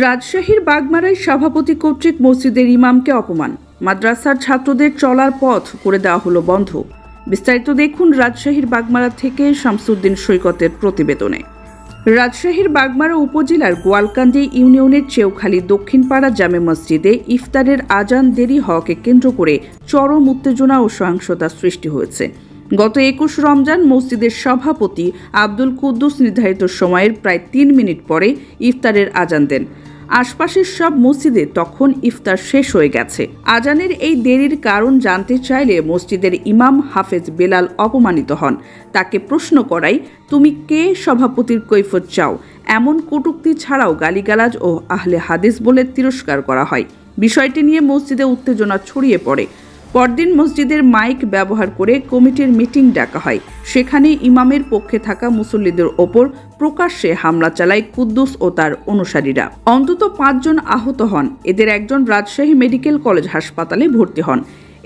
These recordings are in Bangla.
রাজশাহীর বাগমারায় সভাপতি কর্তৃক মসজিদের ইমামকে অপমান, মাদ্রাসার ছাত্রদের চলার পথ করে দেওয়া হলো বন্ধ। বিস্তারিত দেখুন রাজশাহীর বাগমারা থেকে শামসুদ্দিন সৈকতের প্রতিবেদনে। রাজশাহীর বাগমারা উপজেলার গোয়ালকান্দি ইউনিয়নের চেউখালী দক্ষিণপাড়া জামে মসজিদে ইফতারের আজান দেরি হওয়াকে কেন্দ্র করে চরম উত্তেজনা ও সহিংসতা সৃষ্টি হয়েছে। গত 21 রমজান মসজিদের সভাপতি আব্দুল কুদ্দুস নির্ধারিত সময়ের প্রায় 3 মিনিট পরে ইফতারের আজান দেন। আশপাশের সব মসজিদে তখন ইফতার শেষ হয়ে গেছে। আজানের এই দেরির কারণ জানতে চাইলে মসজিদের ইমাম হাফেজ বেলাল অপমানিত হন। তাকে প্রশ্ন করাই, তুমি কে, সভাপতির কৈফিয়ত চাও, এমন কটূক্তি ছাড়াও গালিগালাজ ও আহলে হাদিস বলে তিরস্কার করা হয়। বিষয়টি নিয়ে মসজিদে উত্তেজনা ছড়িয়ে পড়ে। পরদিন মসজিদের মাইক ব্যবহার করে কমিটির মিটিং ডাকা হয়। সেখানে ইমামের পক্ষে থাকা মুসল্লিদের ওপর প্রকাশ্যে হামলা চালায় কুদ্দুস ও তার অনুসারীরা। অন্তত 5 জন আহত হন। এদের একজন রাজশাহী মেডিকেল কলেজ হাসপাতালে ভর্তি হন।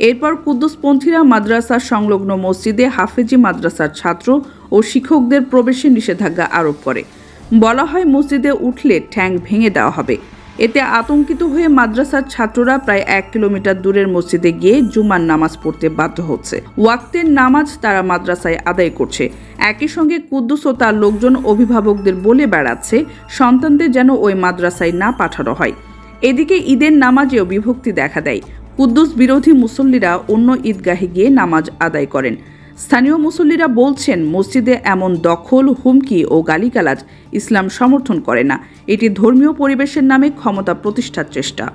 এরপর কুদ্দুসপন্থীরা মাদ্রাসা সংলগ্ন মসজিদে হাফেজি মাদ্রাসার ছাত্র ও শিক্ষকদের প্রবেশে নিষেধাজ্ঞা আরোপ করে। বলা হয়, মসজিদে উঠলে ঠ্যাং ভেঙে দেওয়া হবে। এতে আতঙ্কিত হয়ে মাদ্রাসার ছাত্ররা প্রায় 1 কিলোমিটার দূরের মসজিদে গিয়ে জুমার নামাজ পড়তে বাধ্য হচ্ছে। ওয়াক্তের নামাজ তারা মাদ্রাসায় আদায় করছে। একই সঙ্গে কুদ্দুস ও তার লোকজন অভিভাবকদের বলে বেড়াচ্ছে সন্তানদের যেন ওই মাদ্রাসায় না পাঠানো হয়। এদিকে ঈদের নামাজেও বিভক্তি দেখা দেয়। কুদ্দুস বিরোধী মুসল্লিরা অন্য ঈদগাহে গিয়ে নামাজ আদায় করেন। স্থানীয় মুসল্লিরা বলছেন, মসজিদে এমন দখল, হুমকি ও গালিগালাজ ইসলাম সমর্থন করে না। এটি ধর্মীয় পরিবেশের নামে ক্ষমতা প্রতিষ্ঠার চেষ্টা।